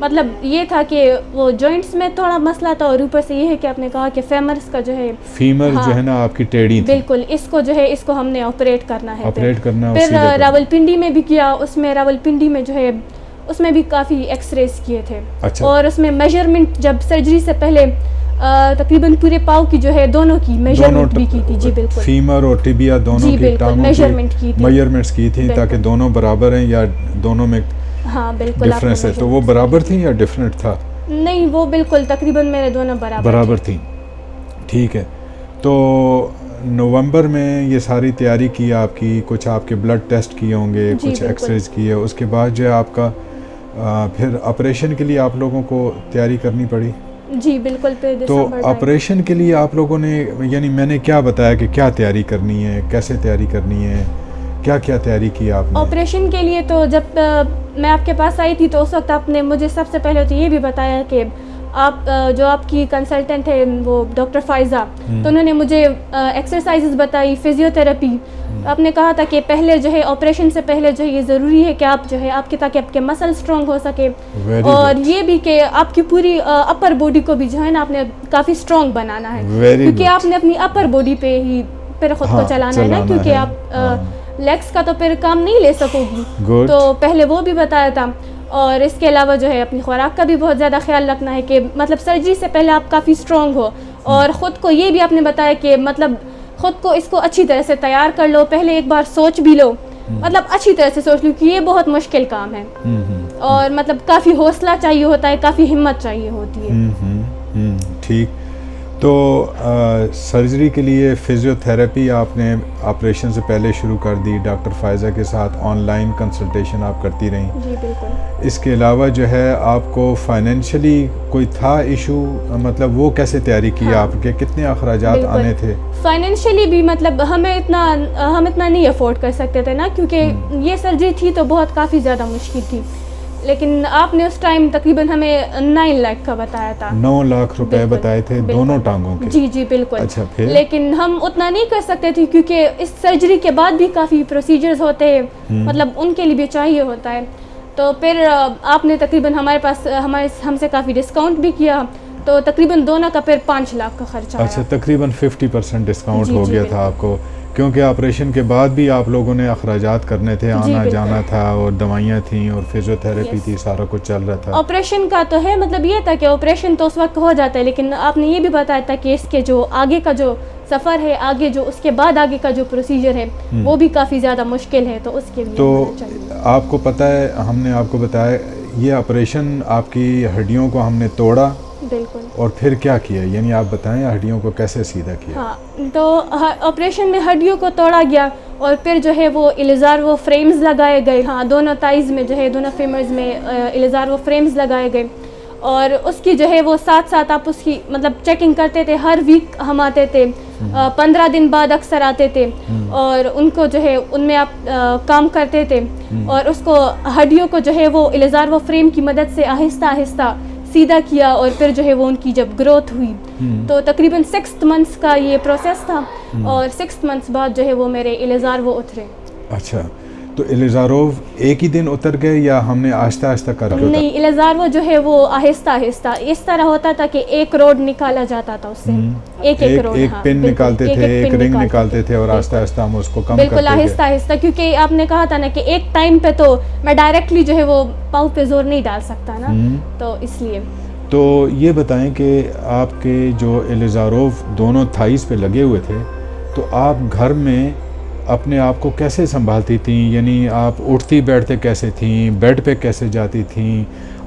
مطلب یہ تھا کہ وہ جوائنٹس میں تھوڑا مسئلہ تھا، اور اوپر سے یہ ہے کہ آپ نے کہا کہ فیمرس کا جو ہے فیمر جو ہے نا آپ کی ٹیڑھی تھی، بالکل اس کو جو ہے اس کو ہم نے آپریٹ کرنا ہے، آپریٹ کرنا، پھر راولپنڈی میں بھی کیا، اس میں راولپنڈی میں جو ہے اس میں بھی کافی ایکس ریز کیے تھے، اور اس میں میجرمنٹ جب سرجری سے پہلے تقریباً پورے پاؤں کی جو ہے دونوں کی میجرمنٹ بھی کی تھی، جی بالکل فیمر اور ٹیبیا دونوں کی ٹانگوں کی میجرمنٹس کی تھی تاکہ دونوں برابر ہیں یا دونوں میں ہاں بالکل ڈفرینس ہے، تو وہ برابر تھی یا ڈفرینٹ تھا؟ نہیں وہ بالکل تقریباً میرے دونوں برابر تھیں، ٹھیک ہے۔ تو نومبر میں یہ ساری تیاری کی آپ کی، کچھ آپ کے بلڈ ٹیسٹ کیے ہوں گے، کچھ ایکس ریز کیے، اس کے بعد جو ہے آپ کا پھر آپریشن کے لیے آپ لوگوں کو تیاری کرنی پڑی؟ جی بالکل۔ تو آپریشن کے لیے آپ لوگوں نے، یعنی میں نے کیا بتایا کہ کیا تیاری کرنی ہے، کیسے تیاری کرنی ہے، کیا کیا تیاری کی آپ نے؟ آپریشن کے لیے تو جب میں آپ کے پاس آئی تھی تو اس وقت آپ نے مجھے سب سے پہلے تو یہ بھی بتایا کہ آپ جو آپ کی کنسلٹنٹ ہے وہ ڈاکٹر فائزہ، تو انہوں نے مجھے ایکسرسائزز بتائی، فزیوتھراپی، آپ نے کہا تھا کہ پہلے جو ہے آپریشن سے پہلے جو ہے یہ ضروری ہے کہ آپ جو ہے آپ کے تاکہ آپ کے مسل اسٹرانگ ہو سکے، اور یہ بھی کہ آپ کی پوری اپر باڈی کو بھی جو ہے نا آپ نے کافی اسٹرانگ بنانا ہے، کیونکہ آپ نے اپنی اپر باڈی پہ ہی پھر خود کو چلانا ہے نا، کیونکہ آپ لیگس کا تو پھر کام نہیں لے سکو گی، تو پہلے وہ بھی بتایا تھا۔ اور اس کے علاوہ جو ہے اپنی خوراک کا بھی بہت زیادہ خیال رکھنا ہے کہ مطلب سرجری سے پہلے آپ کافی اسٹرانگ ہو، اور خود کو یہ بھی آپ نے بتایا کہ مطلب خود کو اس کو اچھی طرح سے تیار کر لو، پہلے ایک بار سوچ بھی لو، مطلب اچھی طرح سے سوچ لو کہ یہ بہت مشکل کام ہے، اور مطلب کافی حوصلہ چاہیے ہوتا ہے، کافی ہمت چاہیے ہوتی ہے۔ ٹھیک، تو سرجری کے لیے فزیوتھراپی آپ نے آپریشن سے پہلے شروع کر دی، ڈاکٹر فائزہ کے ساتھ آن لائن کنسلٹیشن آپ کرتی رہیں؟ جی بالکل۔ اس کے علاوہ جو ہے آپ کو فائنینشلی کوئی تھا ایشو، مطلب وہ کیسے تیاری کی آپ کے، کتنے اخراجات آنے تھے؟ فائنینشلی بھی مطلب ہم اتنا نہیں افورڈ کر سکتے تھے نا، کیونکہ یہ سرجری تھی تو بہت کافی زیادہ مشکل تھی، لیکن آپ نے اس ٹائم تقریباً ہمیں 9 لاکھ کا بتایا تھا، 9 لاکھ روپے بتائے تھے دونوں ٹانگوں کے؟ جی جی بالکل۔ اچھا، پھر؟ لیکن ہم اتنا نہیں کر سکتے تھے کیونکہ اس سرجری کے بعد بھی کافی پروسیجرز ہوتے ہیں، مطلب ان کے لیے بھی چاہیے ہوتا ہے، تو پھر آپ نے تقریباً ہمارے پاس ہم سے کافی ڈسکاؤنٹ بھی کیا، تو تقریباً دونوں کا پھر 5 لاکھ کا خرچہ آیا۔ اچھا، تقریباً 50% ڈسکاؤنٹ ہو گیا تھا آپ کو، کیونکہ آپریشن کے بعد بھی آپ لوگوں نے اخراجات کرنے تھے، آنا جانا تھا، اور دوائیاں تھیں، اور فزیوتھراپی تھی، سارا کچھ چل رہا تھا۔ آپریشن کا تو ہے مطلب یہ تھا کہ آپریشن تو اس وقت ہو جاتا ہے، لیکن آپ نے یہ بھی بتایا تھا کہ اس کے جو آگے کا جو سفر ہے، آگے جو اس کے بعد آگے کا جو پروسیجر ہے وہ بھی کافی زیادہ مشکل ہے، تو اس کے لیے تو آپ کو پتہ ہے، ہم نے آپ کو بتایا یہ آپریشن آپ کی ہڈیوں کو ہم نے توڑا، بالکل، اور پھر کیا کیا، یعنی آپ بتائیں ہڈیوں کو کیسے سیدھا کیا؟ ہاں، تو آپریشن میں ہڈیوں کو توڑا گیا، اور پھر جو ہے وہ الیزارو فریمز لگائے گئے، ہاں دونوں تائز میں جو ہے دونوں فیمرز میں الیزارو فریمز لگائے گئے، اور اس کی جو ہے وہ ساتھ ساتھ آپ اس کی مطلب چیکنگ کرتے تھے، ہر ویک ہم آتے تھے، 15 دن بعد اکثر آتے تھے، اور ان کو جو ہے ان میں آپ کام کرتے تھے، اور اس کو ہڈیوں کو جو ہے وہ الیزارو فریم کی مدد سے آہستہ آہستہ سیدھا کیا، اور پھر جو ہے وہ ان کی جب گروتھ ہوئی تو تقریباً 6 منتھس کا یہ پروسیس تھا، اور 6 منتھس بعد جو ہے وہ میرے الیزارو اترے۔ اچھا، تو الیزارو ایک ہی دن اتر گئے یا ہم نے آہستہ آہستہ کر کے؟ نہیں، الیزارو جو ہے وہ آہستہ آہستہ اس طرح ہوتا تھا کہ ایک روڈ نکالا جاتا تھا، اس سے ایک روڈ، ایک پن نکالتے تھے، ایک رنگ نکالتے تھے، اور آہستہ آہستہ ہم اس کو کم کرتے گئے، بالکل آہستہ آہستہ، کیونکہ آپ نے کہا تھا نا کہ ایک ٹائم پہ تو میں ڈائریکٹلی جو ہے وہ پاؤں پہ زور نہیں ڈال سکتا نا، تو اس لیے۔ تو یہ بتائیں کہ آپ کے جو الیزارو دونوں تھائیز پہ لگے ہوئے تھے، تو آپ گھر میں اپنے آپ کو کیسے سنبھالتی تھیں، یعنی آپ اٹھتی بیٹھتے کیسے تھیں، بیڈ پہ کیسے جاتی تھیں،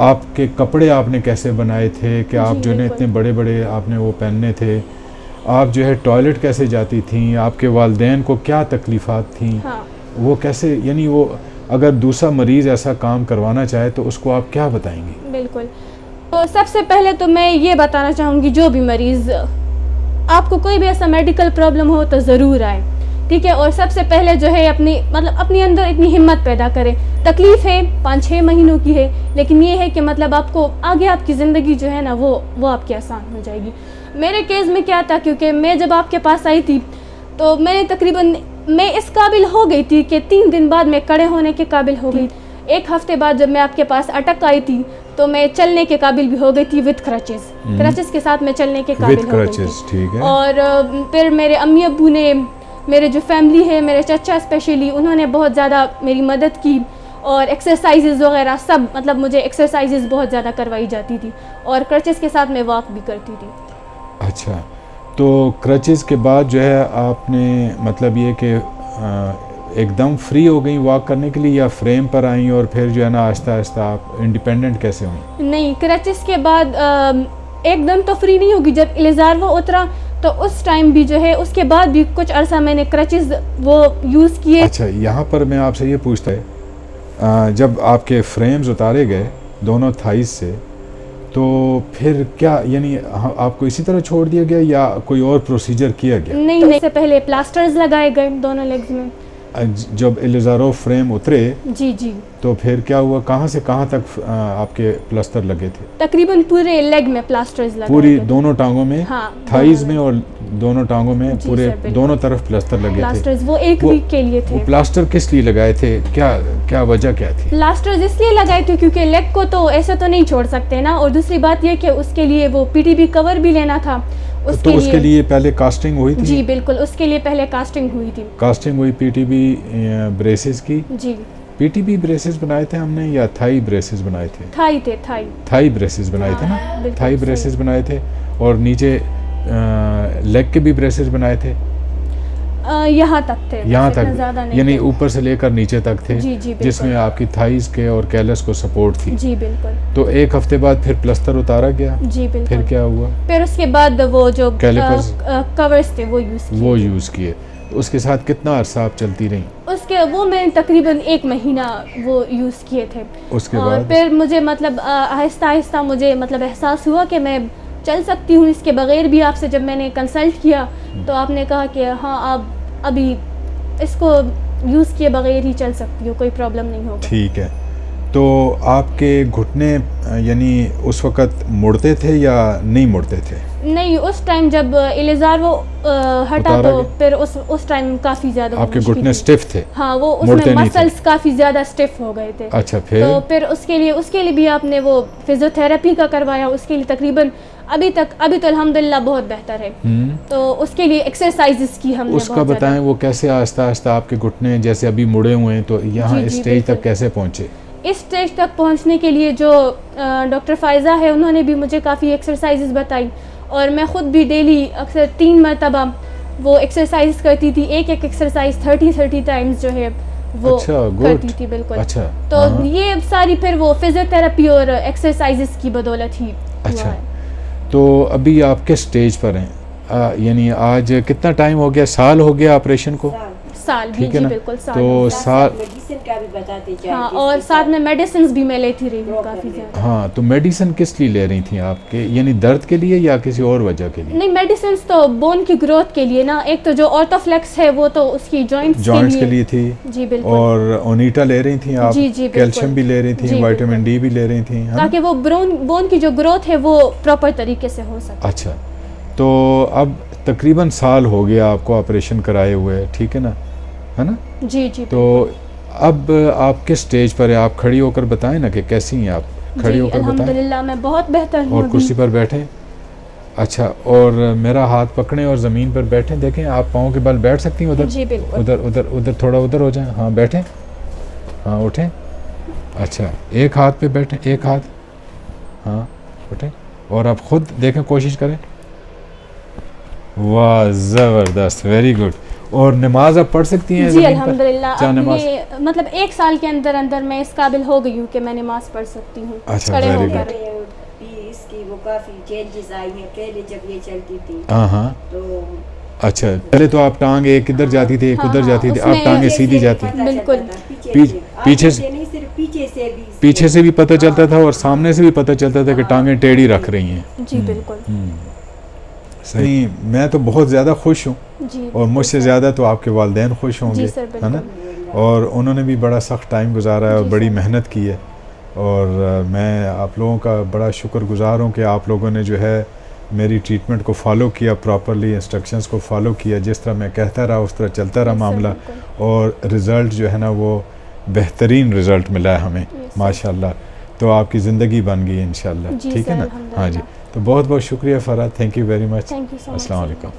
آپ کے کپڑے آپ نے کیسے بنائے تھے کہ آپ جو ہے اتنے بڑے بڑے آپ نے وہ پہننے تھے، آپ جو ہے ٹوائلٹ کیسے جاتی تھیں، آپ کے والدین کو کیا تکلیفات تھیں، وہ کیسے، یعنی وہ اگر دوسرا مریض ایسا کام کروانا چاہے تو اس کو آپ کیا بتائیں گی؟ بالکل، تو سب سے پہلے تو میں یہ بتانا چاہوں گی جو بھی مریض آپ کو کوئی بھی ایسا میڈیکل پرابلم ہو تو ضرور آئے، ٹھیک ہے، اور سب سے پہلے جو ہے اپنی اندر اتنی ہمت پیدا کرے، تکلیف ہے 5-6 مہینوں کی ہے، لیکن یہ ہے کہ مطلب آپ کو آگے آپ کی زندگی جو ہے نا وہ آپ کی آسان ہو جائے گی۔ میرے کیس میں کیا تھا، کیونکہ میں جب آپ کے پاس آئی تھی تو میں تقریباً اس قابل ہو گئی تھی کہ 3 دن بعد میں کھڑے ہونے کے قابل ہو گئی، 1 ہفتے بعد جب میں آپ کے پاس اٹک آئی تھی تو میں چلنے کے قابل بھی ہو گئی تھی وتھ کرچز. کرچز کے ساتھ میں چلنے کے قابل ہو گئی تھی. ٹھیک ہے. اور پھر میرے امی ابو نے, میرے جو فیملی ہے, میرے چچا اسپیشلی, انہوں نے بہت زیادہ میری مدد کی, اور ایکسرسائزز وغیرہ سب, مطلب مجھے ایکسرسائزز بہت زیادہ کروائی جاتی تھی, اور کرچز کے ساتھ میں واک بھی کرتی تھی. اچھا, تو کرچز کے بعد جو ہے آپ نے مطلب یہ کہ ایک دم فری ہو گئیں واک کرنے کے لیے, یا فریم پر آئیں اور پھر جو ہے نا آہستہ آہستہ آپ انڈیپینڈنٹ کیسے ہوئیں؟ نہیں, کرچز کے بعد ایک دم تو فری نہیں ہوگی. جب الیزارو اترا تو اس ٹائم بھی جو ہے, اس کے بعد بھی کچھ عرصہ میں نے کرچز وہ یوز کیے. اچھا, یہاں پر میں آپ سے یہ پوچھتا ہے, جب آپ کے فریمز اتارے گئے دونوں تھائیز سے, تو پھر کیا یعنی آپ کو اسی طرح چھوڑ دیا گیا یا کوئی اور پروسیجر کیا گیا؟ نہیں, اس سے پہلے پلاسٹرز لگائے گئے دونوں لیگز میں. جب الیزارو فریم اترے جی جی, تو پھر کیا ہوا, کہاں سے کہاں تک آپ کے پلستر لگے تھے؟ تقریباً پورے لیگ میں پلاسٹرز لگائے پوری گئے. دونوں ٹانگوں میں, ہاں, تھائیز میں اور دونوں ٹانگوں میں جی پورے سر, بالکل. دونوں طرف پلستر لگے تھے. پلاسٹرز وہ ایک ویک کے لیے تھے. وہ پلاسٹر کس لیے لگائے تھے, کیا وجہ کیا تھی؟ پلاسٹرز اس لیے لگائے تھے کیونکہ لیگ کو تو ایسے تو نہیں چھوڑ سکتے نا, اور دوسری بات یہ کہ اس کے لیے وہ پی ٹی بی کور بھی لینا تھا. تو اس کے لیے پہلے کاسٹنگ ہوئی تھی؟ جی بالکل, اس کے لیے پہلے کاسٹنگ ہوئی تھی. کاسٹنگ ہوئی پی ٹی بی بریسز کی. جی, پی ٹی بی بریسز بنائے تھے ہم نے یا تھائی بریسز بنائے تھے؟ تھائی تھے, تھائی بریسز بنائے تھے نا, تھائی بریسز بنائے تھے. اور نیچے لیگ کے بھی بریسز بنائے تھے؟ یہاں تک تھے, یہاں تک, یعنی اوپر سے لے کر نیچے تک تھے, جس میں آپ کی تھائیز کے اور کیلس کو سپورٹ تھی. جی بالکل. تو ایک ہفتے بعد پھر پلستر اتارا گیا؟ جی بالکل. پھر کیا ہوا؟ پھر اس کے بعد وہ جو کیلیپرز کورز تھے وہ یوز کیے. اس کے ساتھ کتنا عرصہ آپ چلتی رہیں؟ اس کے وہ میں تقریباً 1 مہینہ وہ یوز کیے تھے. اس کے اور بعد پھر مجھے مطلب آہستہ آہستہ مجھے مطلب احساس ہوا کہ میں چل سکتی ہوں اس کے بغیر بھی. آپ سے جب میں نے کنسلٹ کیا تو آپ نے کہا کہ ہاں آپ ابھی اس کو یوز کیے بغیر ہی چل سکتی ہو, کوئی پرابلم نہیں ہوگا. ٹھیک ہے. تو آپ کے گھٹنے یعنی اس وقت مڑتے تھے یا نہیں مڑتے تھے؟ نہیں, اس ٹائم جب الیزارو ہٹا تو پھر اس ٹائم کافی زیادہ آپ کے گھٹنے اسٹف تھے؟ ہاں, وہ اس میں مسلس کافی زیادہ اسٹف ہو گئے تھے. اچھا, تو پھر اس کے لیے بھی آپ نے وہ فزیو تھراپی کا کروایا. اس کے لیے تقریباً ابھی تو الحمدللہ بہت بہتر ہے. تو اس کے لیے ایکسرسائزز کی ہم نے. اس کا بتائیں وہ کیسے آہستہ آہستہ آپ کے گھٹنے جیسے ابھی مڑے ہوئے ہیں, تو یہاں اسٹیج تک کیسے پہنچے؟ اس اسٹیج تک پہنچنے کے لیے جو ڈاکٹر فائزہ ہے انہوں نے بھی مجھے کافی ایکسرسائزز بتائی, اور میں خود بھی ڈیلی اکثر 3 مرتبہ وہ ایکسرسائز کرتی تھی. ایک ایکسرسائز 30 ٹائمز جو ہے وہ کرتی تھی. بالکل. اچھا, تو یہ ساری پھر وہ فزیو تھراپی اور ایکسرسائزز کی بدولت ہی. اچھا, تو ابھی آپ کس سٹیج پر ہیں, یعنی آج کتنا ٹائم ہو گیا, سال ہو گیا آپریشن کو؟ سال. ٹھیک ہے نا, تو سال. ہاں, اور ساتھ میں میڈیسنز بھی میں لیتی رہی ہوں کافی زیادہ. ہاں, تو میڈیسن کس لیے لے رہی تھیں آپ کے, یعنی درد کے لیے یا کسی اور وجہ کے لیے؟ نہیں, میڈیسنز تو بون کی گروتھ کے لیے نا. ایک تو جو آرتھوفلیکس ہے وہ تو اس کی جوائنٹس کے لیے تھی. جی بالکل. اور اونیٹا لے رہی تھیں آپ؟ کیلشیم بھی لے رہی تھیں, وائٹامن ڈی بھی لے رہی تھیں, تاکہ وہ بون کی جو گروتھ ہے وہ پراپر طریقے سے ہو سکے. اچھا, تو اب تقریباً سال ہو گیا آپ کو آپریشن کرائے ہوئے, ٹھیک ہے نا, ہے نا؟ جی جی. تو اب آپ کس سٹیج پر ہیں, آپ کھڑی ہو کر بتائیں نا کہ کیسی ہیں آپ, کھڑی ہو کر بتائیں. الحمدللہ میں بہت بہتر ہوں. اور کرسی پر بیٹھیں. اچھا, اور میرا ہاتھ پکڑیں اور زمین پر بیٹھیں. دیکھیں آپ پاؤں کے بل بیٹھ سکتی ہیں ادھر؟ جی بالکل. ادھر تھوڑا ادھر ہو جائیں. ہاں بیٹھیں, ہاں اٹھیں. اچھا, ایک ہاتھ پہ بیٹھیں, ایک ہاتھ, ہاں اٹھیں. اور آپ خود دیکھیں, کوشش کریں. واہ زبردست, ویری گڈ. اور نماز آپ پڑھ سکتی ہیں؟ جی الحمدللہ. اب یہ مطلب 1 سال کے اندر میں اس قابل ہو گئی ہوں کہ میں نماز پڑھ سکتی ہوں. اچھا, ویری گڈ. اس کی وہ کافی چینجز آئی ہیں. پہلے جب یہ چلتی تھی ہاں تو اچھا, پہلے تو آپ ٹانگ ایک ادھر جاتی تھی, ایک ادھر جاتی تھی, اب ٹانگیں سیدھی جاتی. بالکل. پیچھے سے بھی پتہ چلتا تھا اور سامنے سے بھی پتہ چلتا تھا کہ ٹانگیں ٹیڑھی رکھ رہی ہیں. جی بالکل. صحیح. میں تو بہت زیادہ خوش ہوں, اور مجھ سے زیادہ تو آپ کے والدین خوش ہوں گے, ہے نا؟ اور انہوں نے بھی بڑا سخت ٹائم گزارا ہے اور بڑی محنت کی ہے, اور میں آپ لوگوں کا بڑا شکر گزار ہوں کہ آپ لوگوں نے جو ہے میری ٹریٹمنٹ کو فالو کیا پراپرلی, انسٹرکشنز کو فالو کیا, جس طرح میں کہتا رہا اس طرح چلتا رہا معاملہ, اور رزلٹ جو ہے نا وہ بہترین رزلٹ ملا ہے ہمیں ماشاءاللہ. تو آپ کی زندگی بن گئی انشاءاللہ. جی ٹھیک ہے سر، نا؟ الحمدللہ. ہاں جی. تو بہت بہت شکریہ Farhat. Thank you very much. Thank you so much. السلام علیکم.